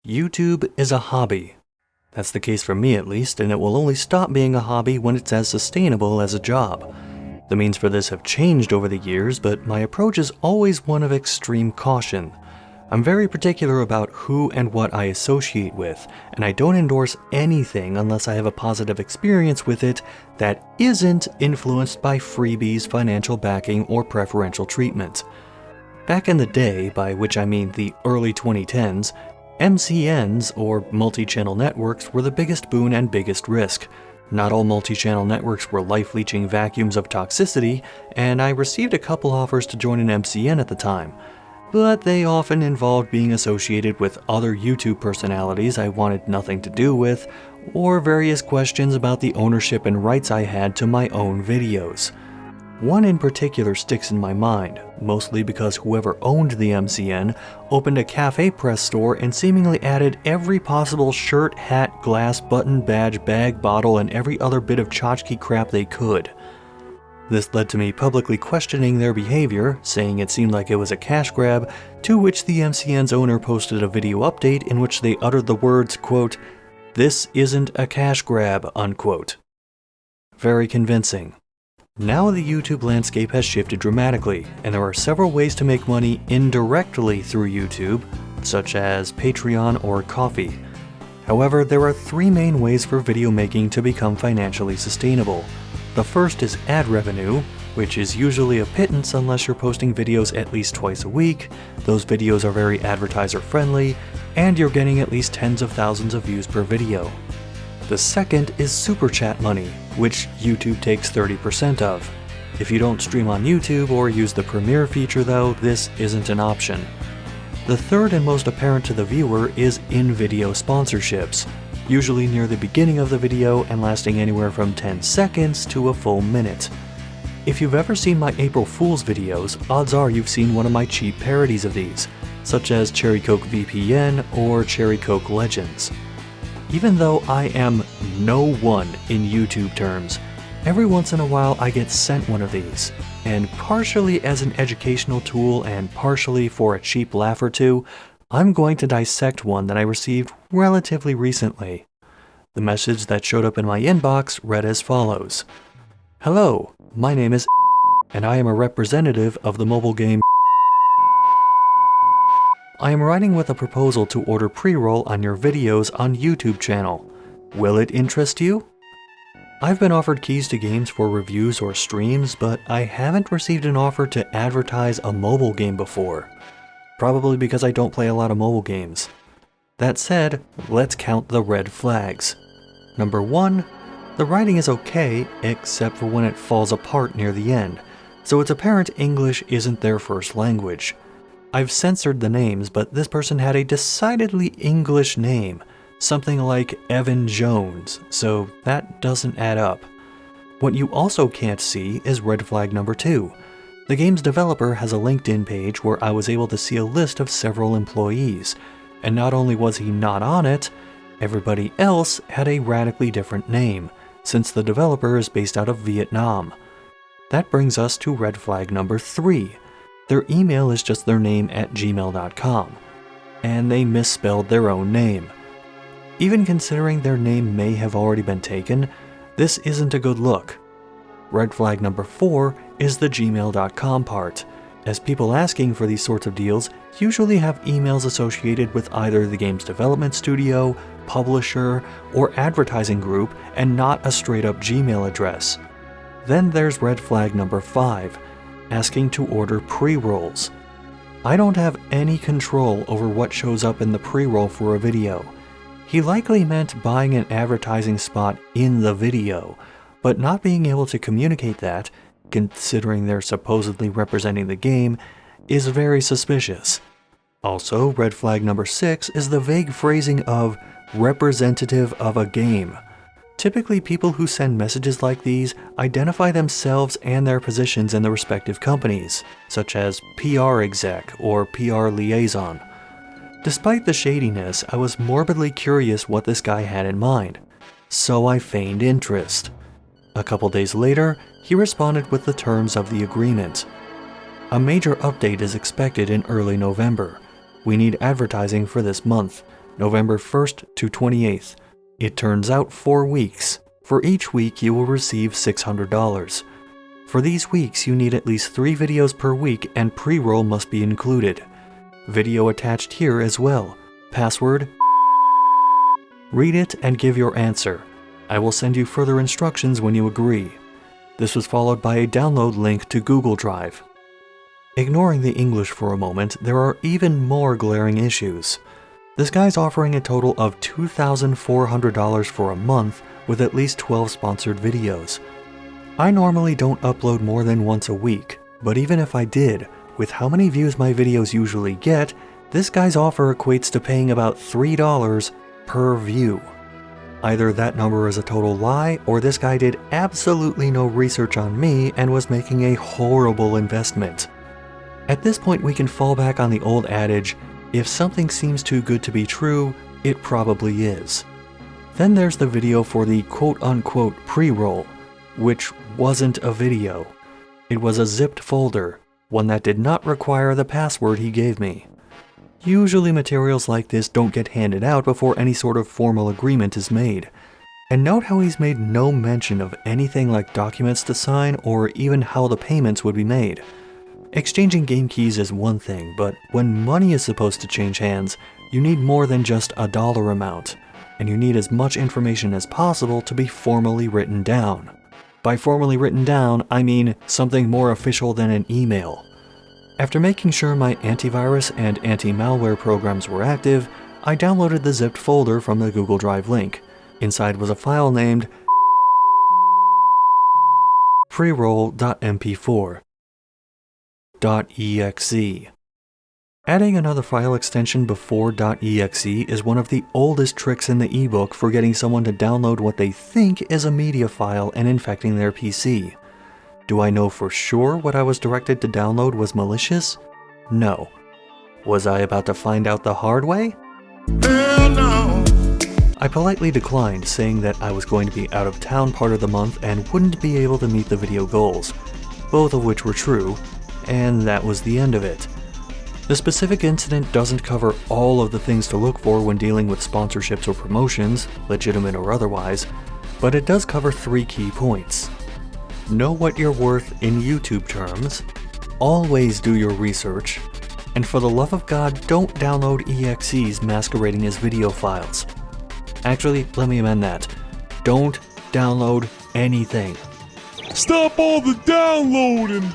YouTube is a hobby. That's the case for me at least, and it will only stop being a hobby when it's as sustainable as a job. The means for this have changed over the years, but my approach is always one of extreme caution. I'm very particular about who and what I associate with, and I don't endorse anything unless I have a positive experience with it that isn't influenced by freebies, financial backing, or preferential treatment. Back in the day, by which I mean the early 2010s, MCNs, or multi-channel networks, were the biggest boon and biggest risk. Not all multi-channel networks were life-leeching vacuums of toxicity, and I received a couple offers to join an MCN at the time. But they often involved being associated with other YouTube personalities I wanted nothing to do with, or various questions about the ownership and rights I had to my own videos. One in particular sticks in my mind, mostly because whoever owned the MCN opened a cafe press store and seemingly added every possible shirt, hat, glass, button, badge, bag, bottle, and every other bit of tchotchke crap they could. This led to me publicly questioning their behavior, saying it seemed like it was a cash grab, to which the MCN's owner posted a video update in which they uttered the words, quote, "This isn't a cash grab," unquote. Very convincing. Now the YouTube landscape has shifted dramatically, and there are several ways to make money indirectly through YouTube, such as Patreon or Ko-fi. However, there are three main ways for video making to become financially sustainable. The first is ad revenue, which is usually a pittance unless you're posting videos at least twice a week, those videos are very advertiser friendly, and you're getting at least tens of thousands of views per video. The second is super chat money, which YouTube takes 30% of. If you don't stream on YouTube or use the Premiere feature though, this isn't an option. The third and most apparent to the viewer is in-video sponsorships, usually near the beginning of the video and lasting anywhere from 10 seconds to a full minute. If you've ever seen my April Fool's videos, odds are you've seen one of my cheap parodies of these, such as Cherry Coke VPN or Cherry Coke Legends. Even though I am no one in YouTube terms, every once in a while I get sent one of these, and partially as an educational tool and partially for a cheap laugh or two, I'm going to dissect one that I received relatively recently. The message that showed up in my inbox read as follows. "Hello, my name is and I am a representative of the mobile game. I am writing with a proposal to order pre-roll on your videos on YouTube channel. Will it interest you? I've been offered keys to games for reviews or streams, but I haven't received an offer to advertise a mobile game before. Probably because I don't play a lot of mobile games. That said, let's count the red flags. Number 1, the writing is okay, except for when it falls apart near the end, so it's apparent English isn't their first language. I've censored the names, but this person had a decidedly English name, something like Evan Jones, so that doesn't add up. What you also can't see is red flag number 2. The game's developer has a LinkedIn page where I was able to see a list of several employees, and not only was he not on it, everybody else had a radically different name, since the developer is based out of Vietnam. That brings us to red flag number 3. Their email is just their name at gmail.com, and they misspelled their own name. Even considering their name may have already been taken, this isn't a good look. Red flag number 4 is the gmail.com part, as people asking for these sorts of deals usually have emails associated with either the game's development studio, publisher, or advertising group and not a straight-up Gmail address. Then there's red flag number 5, asking to order pre-rolls. I don't have any control over what shows up in the pre-roll for a video. He likely meant buying an advertising spot in the video, but not being able to communicate that, considering they're supposedly representing the game, is very suspicious. Also, red flag number 6 is the vague phrasing of representative of a game. Typically, people who send messages like these identify themselves and their positions in the respective companies, such as PR exec or PR liaison. Despite the shadiness, I was morbidly curious what this guy had in mind, so I feigned interest. A couple days later, he responded with the terms of the agreement. A major update is expected in early November. We need advertising for this month. November 1st to 28th. It turns out 4 weeks. For each week, you will receive $600. For these weeks, you need at least 3 videos per week and pre-roll must be included. Video attached here as well. Password. Read it and give your answer. I will send you further instructions when you agree. This was followed by a download link to Google Drive. Ignoring the English for a moment, there are even more glaring issues. This guy's offering a total of $2,400 for a month with at least 12 sponsored videos. I normally don't upload more than once a week, but even if I did, with how many views my videos usually get, this guy's offer equates to paying about $3 per view. Either that number is a total lie, or this guy did absolutely no research on me and was making a horrible investment. At this point, we can fall back on the old adage, if something seems too good to be true, it probably is. Then there's the video for the quote-unquote pre-roll, which wasn't a video. It was a zipped folder, one that did not require the password he gave me. Usually materials like this don't get handed out before any sort of formal agreement is made. And note how he's made no mention of anything like documents to sign or even how the payments would be made. Exchanging game keys is one thing, but when money is supposed to change hands, you need more than just a dollar amount, and you need as much information as possible to be formally written down. By formally written down, I mean something more official than an email. After making sure my antivirus and anti-malware programs were active, I downloaded the zipped folder from the Google Drive link. Inside was a file named preroll.mp4.exe. Adding another file extension before .exe is one of the oldest tricks in the ebook for getting someone to download what they think is a media file and infecting their PC. Do I know for sure what I was directed to download was malicious? No. Was I about to find out the hard way? Hell no. I politely declined, saying that I was going to be out of town part of the month and wouldn't be able to meet the video goals, both of which were true, and that was the end of it. The specific incident doesn't cover all of the things to look for when dealing with sponsorships or promotions, legitimate or otherwise, but it does cover 3 key points. Know what you're worth in YouTube terms, always do your research, and for the love of God, don't download EXEs masquerading as video files. Actually, let me amend that. Don't download anything. Stop all the downloading!